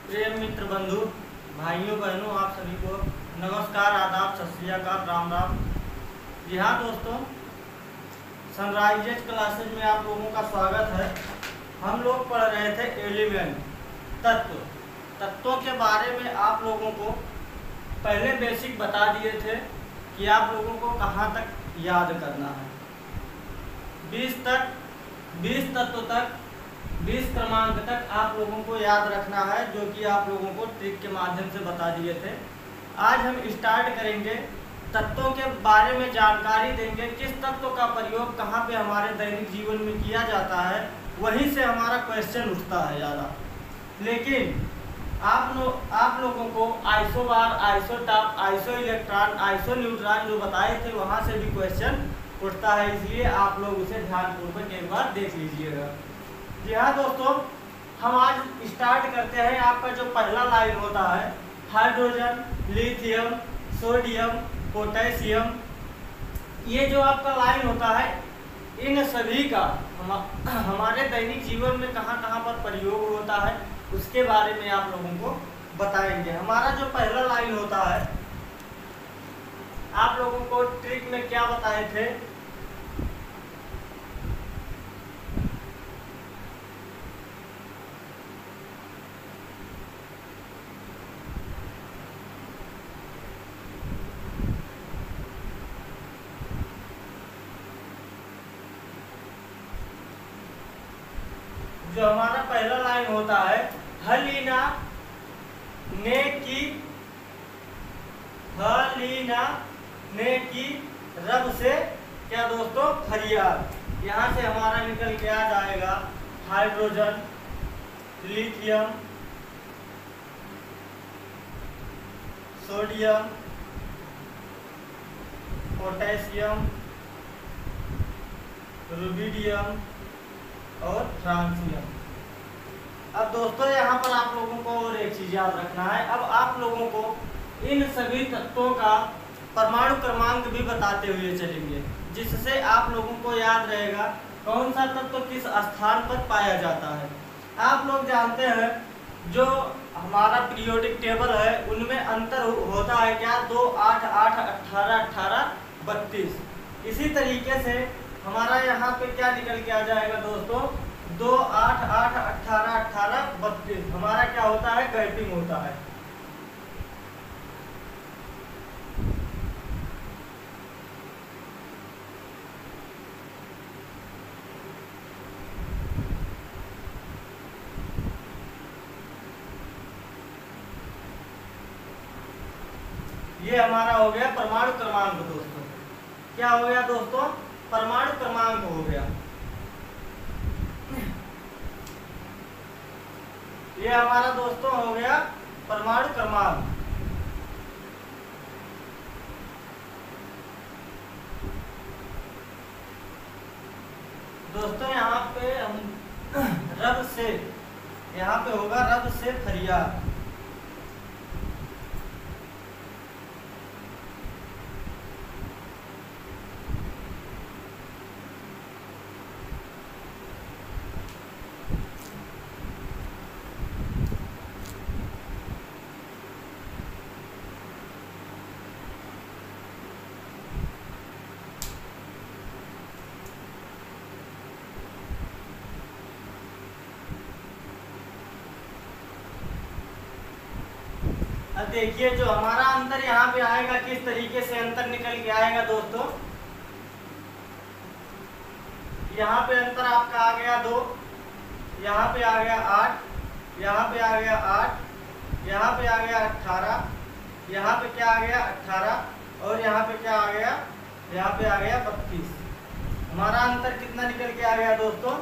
प्रिय मित्र बंधु भाइयों बहनों, आप सभी को नमस्कार, आदाब, सत श्री अकाल, राम राम। जी हाँ दोस्तों, सनराइजेज क्लासेज में आप लोगों का स्वागत है। हम लोग पढ़ रहे थे एलिमेंट, तत्वों के बारे में। आप लोगों को पहले बेसिक बता दिए थे कि आप लोगों को कहाँ तक याद करना है। 20 तत्व तक, 20 क्रमांक तक आप लोगों को याद रखना है, जो कि आप लोगों को ट्रिक के माध्यम से बता दिए थे। आज हम स्टार्ट करेंगे, तत्वों के बारे में जानकारी देंगे, किस तत्व का प्रयोग कहाँ पे हमारे दैनिक जीवन में किया जाता है, वहीं से हमारा क्वेश्चन उठता है ज़्यादा। लेकिन आप लोगों को isobar, isotope, iso electron, iso neutron जो बताए थे, वहाँ से भी क्वेश्चन उठता है, इसलिए आप लोग उसे ध्यानपूर्वक एक बार देख लीजिएगा। जी हाँ दोस्तों, हम आज स्टार्ट करते हैं। आपका जो पहला लाइन होता है, हाइड्रोजन, लिथियम, सोडियम, पोटेशियम, ये जो आपका लाइन होता है, इन सभी का हमारे दैनिक जीवन में कहाँ कहाँ पर प्रयोग होता है, उसके बारे में आप लोगों को बताएंगे। हमारा जो पहला लाइन होता है, आप लोगों को ट्रिक में क्या बताए थे, जो हमारा पहला लाइन होता है, हलीना ने की रब से क्या दोस्तों, फरियाद। यहाँ से हमारा निकल के आ जाएगा hydrogen, lithium, sodium, potassium, rubidium और फ्रांसियम। अब दोस्तों यहाँ पर आप लोगों को और एक चीज याद रखना है। अब आप लोगों को इन सभी तत्वों का परमाणु क्रमांक भी बताते हुए चलेंगे, जिससे आप लोगों को याद रहेगा कौन सा तत्व किस स्थान पर पाया जाता है। आप लोग जानते हैं, जो हमारा पीरियोडिक टेबल है, उनमें अंतर होता है क्या, 2, 8, 8, 18, 18, 32। इसी तरीके से हमारा यहाँ पे क्या निकल के आ जाएगा दोस्तों, 2, 8, 8, 18, 18, 32। हमारा क्या होता है, गैपिंग होता है। ये हमारा हो गया परमाणु क्रमांक दोस्तों। क्या हो गया दोस्तों, परमाणु क्रमांक हो गया। ये हमारा दोस्तों हो गया परमाणु क्रमांक। दोस्तों यहाँ पे हम रब से, यहाँ पे होगा रब से फरियाद। अब देखिए, जो हमारा अंतर यहाँ पे आएगा, किस तरीके से अंतर निकल के आएगा दोस्तों। यहाँ पे अंतर आपका आ गया 2, यहाँ पे आ गया 8, यहाँ पे आ गया 8, यहाँ पे आ गया 18, यहाँ पे क्या आ गया 18, और यहाँ पे क्या आ गया, यहाँ पे आ गया 32। हमारा अंतर कितना निकल के आ गया दोस्तों,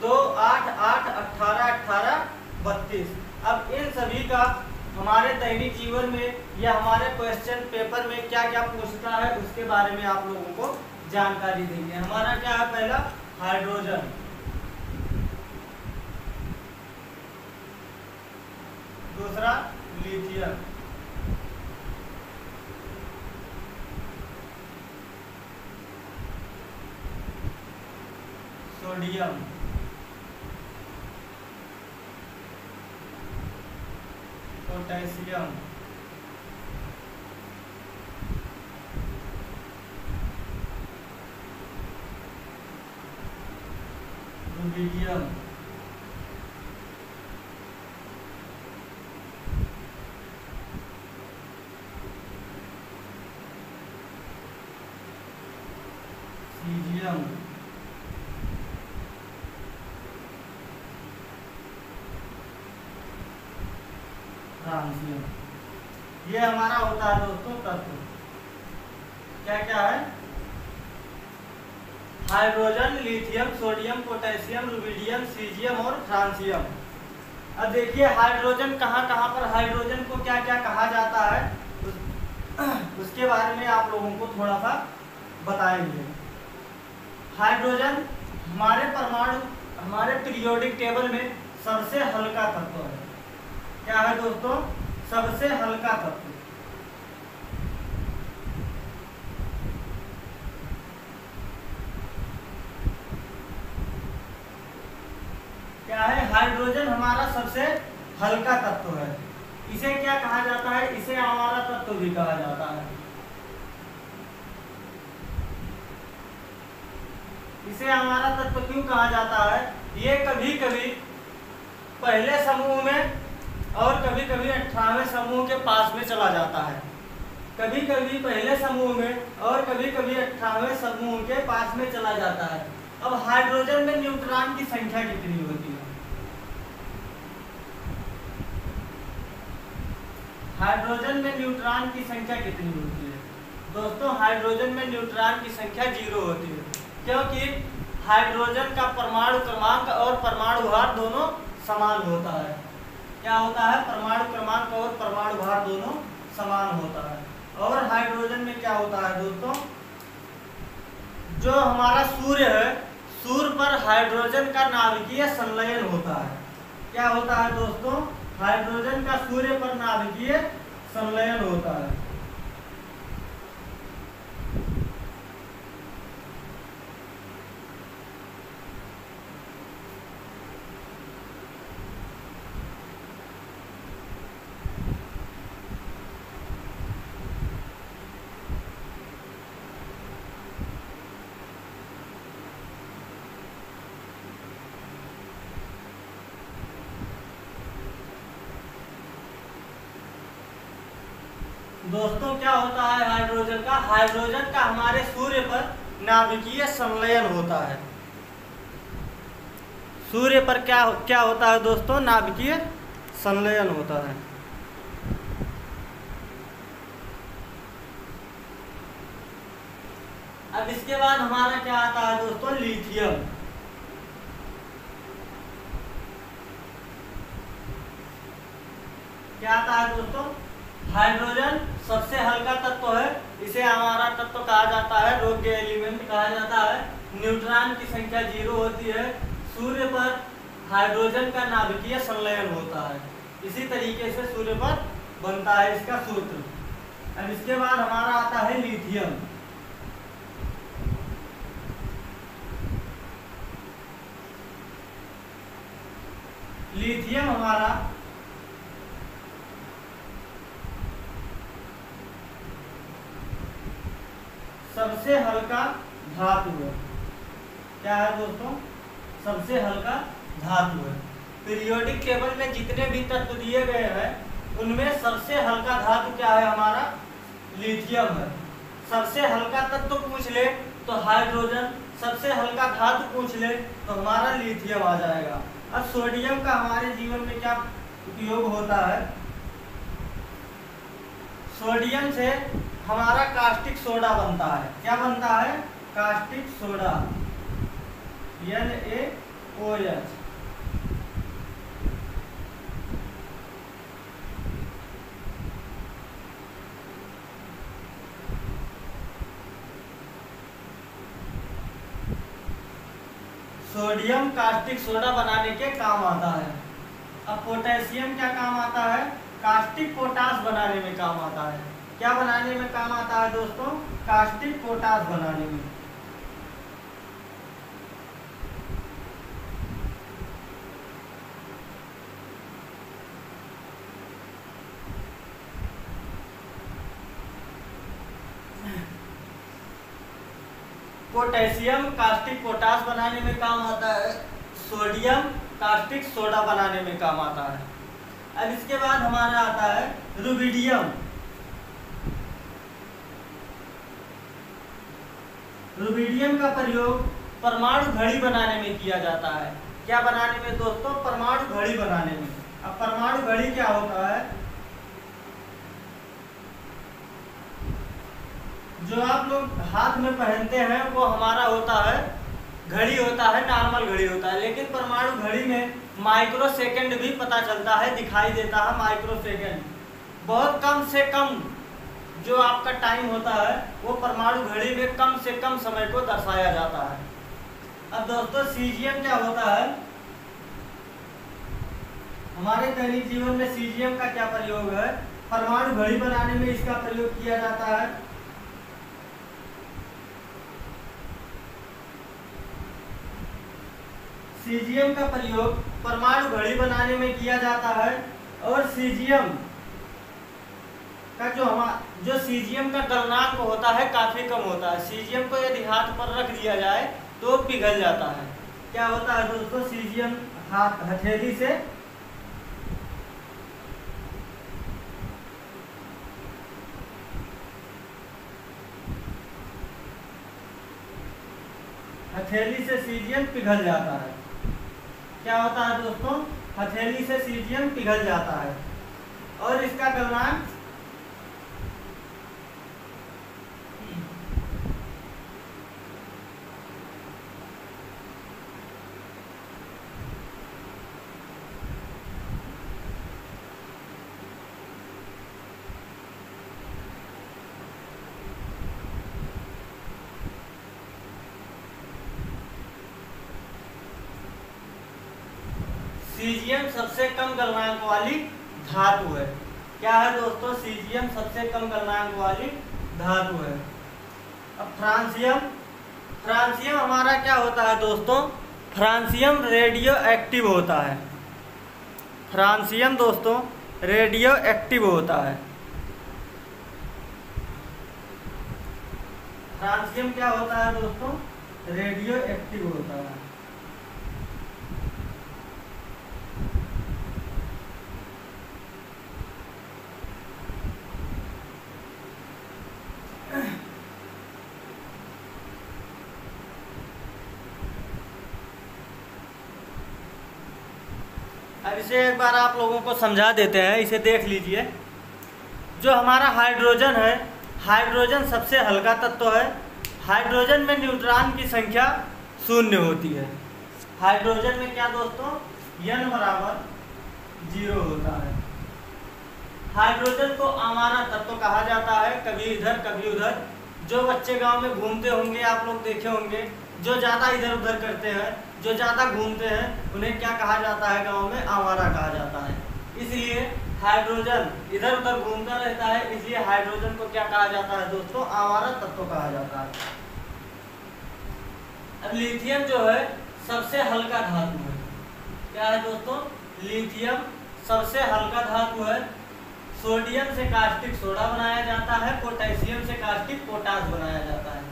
2, 8, 8, 18, 18, 32। अब इन सभी का हमारे दैनिक जीवन में या हमारे क्वेश्चन पेपर में क्या क्या पूछता है, उसके बारे में आप लोगों को जानकारी देंगे। हमारा क्या है, पहला हाइड्रोजन, दूसरा lithium, sodium, potassium, rubidium, caesium, francium. ये हमारा होता है दोस्तों तत्व। क्या क्या है? Hydrogen, lithium, sodium, potassium, rubidium, caesium और फ्रांसियम। अब देखिए हाइड्रोजन कहाँ कहाँ पर हाइड्रोजन को क्या क्या कहा जाता है उसके बारे में आप लोगों को थोड़ा सा बताएंगे। हाइड्रोजन हमारे पीरियोडिक टेबल में सबसे हल्का तत्व है। क्या है दोस्तों? सबसे हल्का तत्व। क्या है? हाइड्रोजन हमारा सबसे हल्का तत्व है। इसे क्या कहा जाता है? इसे आवारा तत्व भी कहा जाता है। इसे आवारा तत्व क्यों कहा जाता है? ये कभी कभी पहले समूह में और कभी कभी 18वें समूह के पास में चला जाता है। कभी कभी पहले समूह में और कभी कभी 18वें समूह के पास में चला जाता है। अब हाइड्रोजन में न्यूट्रॉन की संख्या कितनी होती है? हाइड्रोजन में न्यूट्रॉन की संख्या कितनी होती है? दोस्तों हाइड्रोजन में न्यूट्रॉन की संख्या 0 होती है, क्योंकि हाइड्रोजन का परमाणु क्रमांक और परमाणु भार दोनों समान होता है। क्या होता है? परमाणु क्रमांक और परमाणु भार दोनों समान होता है। और हाइड्रोजन में क्या होता है दोस्तों? जो हमारा सूर्य है, सूर्य पर हाइड्रोजन का नाभिकीय संलयन होता है। क्या होता है दोस्तों? हाइड्रोजन का सूर्य पर नाभिकीय संलयन होता है। दोस्तों क्या होता है हाइड्रोजन का? हाइड्रोजन का हमारे सूर्य पर नाभिकीय संलयन होता है। सूर्य पर क्या क्या होता है दोस्तों? नाभिकीय संलयन होता है। अब इसके बाद हमारा क्या आता है दोस्तों? लिथियम। क्या आता है दोस्तों? हाइड्रोजन सबसे हल्का तत्व है, इसे हमारा तत्व कहा जाता है, योग्य एलिमेंट कहा जाता है। न्यूट्रॉन की संख्या 0 होती है। सूर्य पर हाइड्रोजन का नाभिकीय संलयन होता है। इसी तरीके से सूर्य पर बनता है इसका सूत्र। अब इसके बाद हमारा आता है लिथियम। लिथियम हमारा सबसे हल्का धातु है। क्या है दोस्तों? सबसे हल्का धातु है। पीरियोडिक टेबल में जितने भी तत्व दिए गए हैं उनमें सबसे हल्का धातु क्या है? हमारा लिथियम है। सबसे हल्का तत्व पूछ ले तो हाइड्रोजन, सबसे हल्का धातु पूछ ले तो हमारा लिथियम आ जाएगा। अब सोडियम का हमारे जीवन में क्या उपयोग होता है? सोडियम से हमारा कास्टिक सोडा बनता है। क्या बनता है? Caustic soda, NaOH। Sodium caustic soda बनाने के काम आता है। अब पोटेशियम क्या काम आता है? कास्टिक पोटाश बनाने में काम आता है। क्या बनाने में काम आता है दोस्तों? कास्टिक पोटाश बनाने में। पोटेशियम कास्टिक पोटास बनाने में काम आता है, सोडियम कास्टिक सोडा बनाने में काम आता है। अब इसके बाद हमारा आता है रुबिडियम। रुबिडियम का प्रयोग परमाणु घड़ी बनाने में किया जाता है। क्या बनाने में दोस्तों? परमाणु घड़ी बनाने में। अब परमाणु घड़ी क्या होता है? जो आप लोग हाथ में पहनते हैं वो हमारा होता है घड़ी होता है, नॉर्मल घड़ी होता है, लेकिन परमाणु घड़ी में माइक्रो सेकंड भी पता चलता है, दिखाई देता है माइक्रो सेकंड। बहुत कम से कम जो आपका टाइम होता है वो परमाणु घड़ी में कम से कम समय को दर्शाया जाता है। अब दोस्तों सीजियम क्या होता है? हमारे दैनिक जीवन में सीजियम का क्या प्रयोग है? परमाणु घड़ी बनाने में इसका प्रयोग किया जाता है। सीजियम का प्रयोग परमाणु घड़ी बनाने में किया जाता है। और सीजियम का जो सीजियम का गलनांक होता है काफी कम होता है। सीजियम को यदि हाथ पर रख दिया जाए तो पिघल जाता है। क्या होता है दोस्तों? सीजियम हथेली से सीजियम पिघल जाता है। क्या होता है दोस्तों? हथेली से सीजियम पिघल जाता है और इसका गलनांक सीजियम सबसे कम गलनांक वाली धातु है। क्या है दोस्तों? सीजियम सबसे कम गलनांक वाली धातु है। अब फ्रांसियम हमारा क्या होता है दोस्तों? फ्रांसियम रेडियो एक्टिव होता है। फ्रांसियम दोस्तों रेडियो एक्टिव होता है। फ्रांसियम क्या होता है दोस्तों? रेडियो एक्टिव होता है। अब इसे एक बार आप लोगों को समझा देते हैं, इसे देख लीजिए। जो हमारा हाइड्रोजन है, हाइड्रोजन सबसे हल्का तत्व है। हाइड्रोजन में न्यूट्रॉन की संख्या 0 होती है। हाइड्रोजन में क्या दोस्तों? n बराबर 0 होता है। हाइड्रोजन को आमारा तत्व कहा जाता है, कभी इधर कभी उधर। जो बच्चे गांव में घूमते होंगे आप लोग देखे होंगे, जो ज़्यादा इधर उधर करते हैं, जो ज़्यादा घूमते हैं, उन्हें क्या कहा जाता है? गांव में आवारा कहा जाता है। इसलिए हाइड्रोजन इधर उधर घूमता रहता है, इसलिए हाइड्रोजन को क्या कहा जाता है दोस्तों? आवारा तत्व कहा जाता है। अब लिथियम जो है सबसे हल्का धातु है। क्या है दोस्तों? लिथियम सबसे हल्का धातु है। सोडियम से कास्टिक सोडा बनाया जाता है, पोटेशियम से कास्टिक पोटास बनाया जाता है।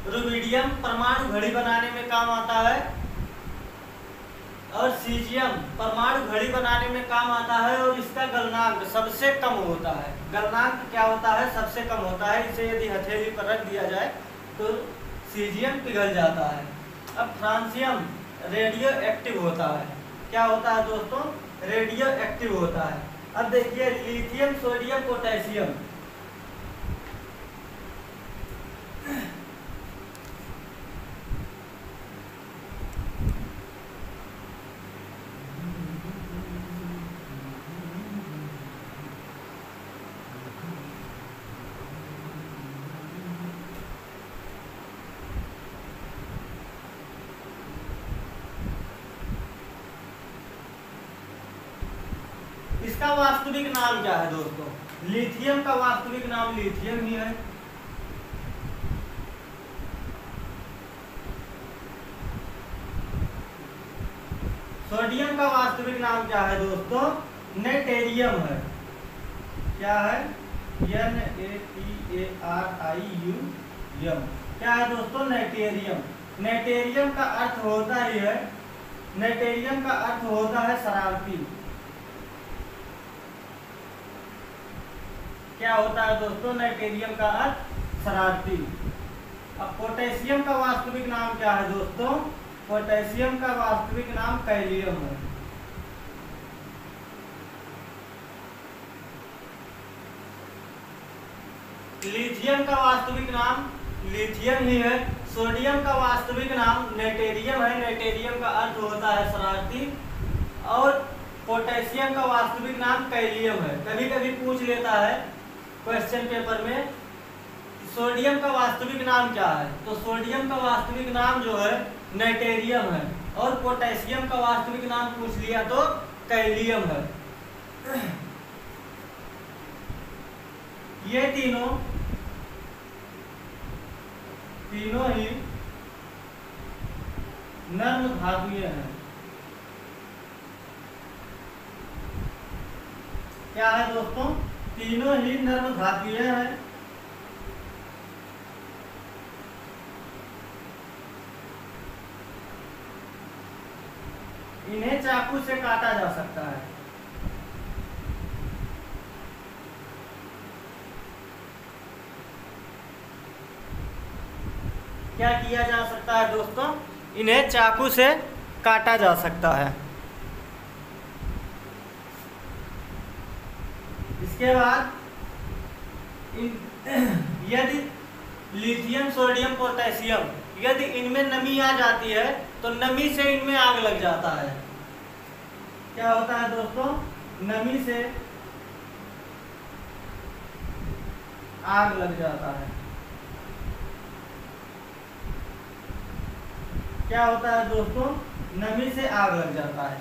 रुबिडियम परमाणु घड़ी बनाने में काम आता है और सीजियम परमाणु घड़ी बनाने में काम आता है और इसका गलनांक सबसे कम होता है। गलनांक क्या होता है? सबसे कम होता है। इसे यदि हथेली पर रख दिया जाए तो सीजियम पिघल जाता है। अब फ्रांसियम रेडियो एक्टिव होता है। क्या होता है दोस्तों? रेडियो एक्टिव होता है। अब देखिए लिथियम, सोडियम, पोटेशियम, इसका वास्तविक नाम क्या है दोस्तों? लिथियम का वास्तविक नाम लिथियम ही है। सोडियम का वास्तविक नाम क्या है दोस्तों? नेटेरियम है। क्या है? NATARIUM। क्या है दोस्तों? नेटेरियम। नेटेरियम का अर्थ होता ही है, नेटेरियम का अर्थ होता है शरारती। क्या होता है दोस्तों? नेटेरियम का अर्थ शरारती। अब पोटेशियम का वास्तविक नाम क्या है दोस्तों? पोटेशियम का वास्तविक नाम कैलियम है। लिथियम का वास्तविक नाम लिथियम ही है। सोडियम का वास्तविक नाम नेटेरियम है। नेटेरियम का अर्थ होता है शरारती। और पोटेशियम का वास्तविक नाम कैलियम है। कभी कभी पूछ लेता है क्वेश्चन पेपर में, सोडियम का वास्तविक नाम क्या है? तो सोडियम का वास्तविक नाम जो है नेटेरियम है, और पोटेशियम का वास्तविक नाम पूछ लिया तो कैलियम है। ये तीनों ही नर्म धातुएं हैं। क्या है दोस्तों? तीनों ही नर्म धातुएं हैं। इन्हें चाकू से काटा जा सकता है। क्या किया जा सकता है दोस्तों? इन्हें चाकू से काटा जा सकता है। इसके बाद यदि लिथियम, सोडियम, पोटेशियम यदि इनमें नमी आ जाती है तो नमी से इनमें आग लग जाता है। क्या होता है दोस्तों? नमी से आग लग जाता है। क्या होता है दोस्तों? नमी से आग लग जाता है।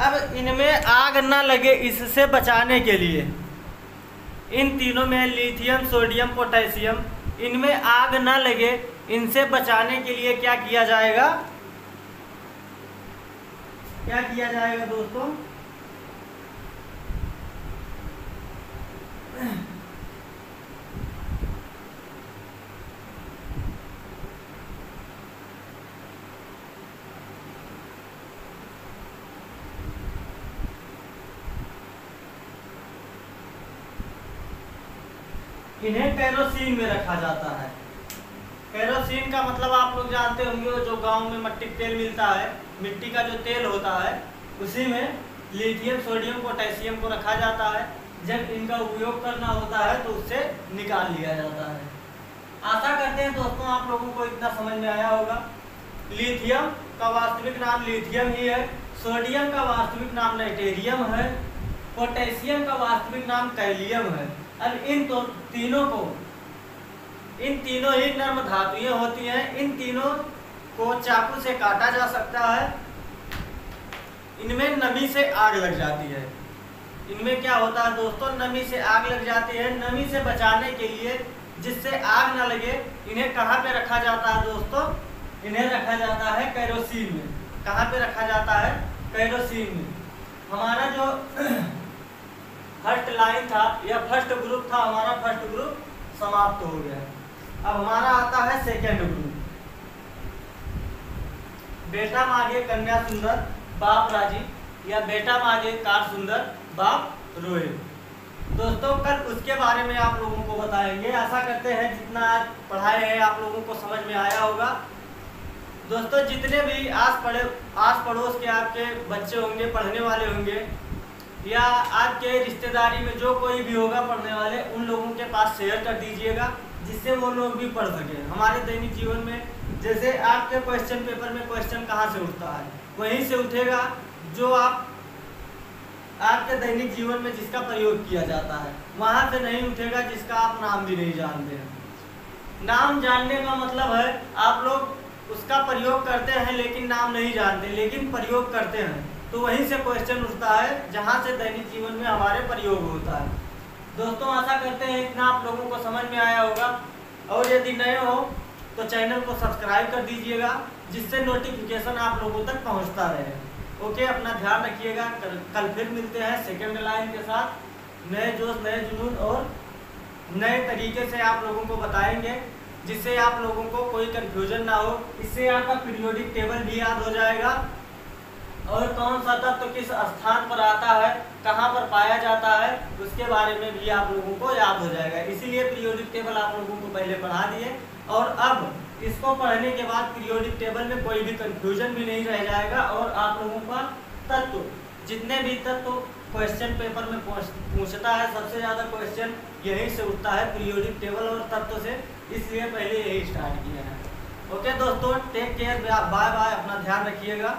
अब इनमें आग ना लगे इससे बचाने के लिए, इन तीनों में लिथियम, सोडियम, पोटेशियम, इनमें आग ना लगे इनसे बचाने के लिए क्या किया जाएगा? क्या किया जाएगा दोस्तों? इन्हें केरोसिन में रखा जाता है। केरोसिन का मतलब आप लोग जानते होंगे, जो गांव में मट्टी तेल मिलता है, मिट्टी का जो तेल होता है, उसी में लिथियम, सोडियम, पोटेशियम को रखा जाता है। जब इनका उपयोग करना होता है तो उससे निकाल लिया जाता है। आशा करते हैं दोस्तों आप लोगों को इतना समझ में आया होगा। लिथियम का वास्तविक नाम लिथियम ही है, सोडियम का वास्तविक नाम नाइट्रेरियम है, पोटेशियम का वास्तविक नाम कैलियम है। अब इन तीनों ही नर्म धातुएं होती हैं। इन तीनों को चाकू से काटा जा सकता है। इनमें नमी से आग लग जाती है। इनमें क्या होता है दोस्तों? नमी से आग लग जाती है। नमी से बचाने के लिए, जिससे आग ना लगे, इन्हें कहाँ पे रखा जाता है दोस्तों? इन्हें रखा जाता है केरोसिन में। कहाँ पे रखा जाता है? केरोसिन में। हमारा जो फर्स्ट लाइन था या फर्स्ट ग्रुप था, हमारा फर्स्ट ग्रुप समाप्त हो गया। अब हमारा आता है सेकेंड ग्रुप। बेटा मांगे कन्या सुंदर बाप राजी, या बेटा मांगे कार सुंदर बाप रोए। दोस्तों कल उसके बारे में आप लोगों को बताएंगे। आशा करते हैं जितना आज पढ़ाए हैं आप लोगों को समझ में आया होगा। दोस्तों जितने भी आस पड़ोस के आपके बच्चे होंगे, पढ़ने वाले होंगे, या आपके रिश्तेदारी में जो कोई भी होगा पढ़ने वाले, उन लोगों के पास शेयर कर दीजिएगा, जिससे वो लोग भी पढ़ सकें। हमारे दैनिक जीवन में जैसे आपके क्वेश्चन पेपर में क्वेश्चन कहाँ से उठता है, वहीं से उठेगा जो आपके दैनिक जीवन में जिसका प्रयोग किया जाता है, वहाँ से नहीं उठेगा जिसका आप नाम भी नहीं जानते हैं। नाम जानने का मतलब है आप लोग उसका प्रयोग करते हैं लेकिन नाम नहीं जानते, लेकिन प्रयोग करते हैं, तो वहीं से क्वेश्चन उठता है जहाँ से दैनिक जीवन में हमारे प्रयोग होता है। दोस्तों आशा करते हैं इतना आप लोगों को समझ में आया होगा, और यदि नए हो तो चैनल को सब्सक्राइब कर दीजिएगा, जिससे नोटिफिकेशन आप लोगों तक पहुँचता रहे। ओके, अपना ध्यान रखिएगा। कल फिर मिलते हैं सेकेंड लाइन के साथ, नए जोश, नए जुनून और नए तरीके से आप लोगों को बताएंगे, जिससे आप लोगों को कोई कंफ्यूजन ना हो। इससे आपका पीरियोडिक टेबल भी याद हो जाएगा और कौन सा तत्व किस स्थान पर आता है, कहाँ पर पाया जाता है, उसके बारे में भी आप लोगों को याद हो जाएगा। इसीलिए पीरियोडिक टेबल आप लोगों को पहले पढ़ा दिए और अब इसको पढ़ने के बाद पीरियोडिक टेबल में कोई भी कंफ्यूजन भी नहीं रह जाएगा और आप लोगों का तत्व, जितने भी तत्व क्वेश्चन पेपर में पूछता है, सबसे ज़्यादा क्वेश्चन यही से उठता है पीरियोडिक टेबल और तत्व से, इसलिए पहले यही स्टार्ट किया है। ओके दोस्तों, टेक केयर, बाय बाय, अपना ध्यान रखिएगा।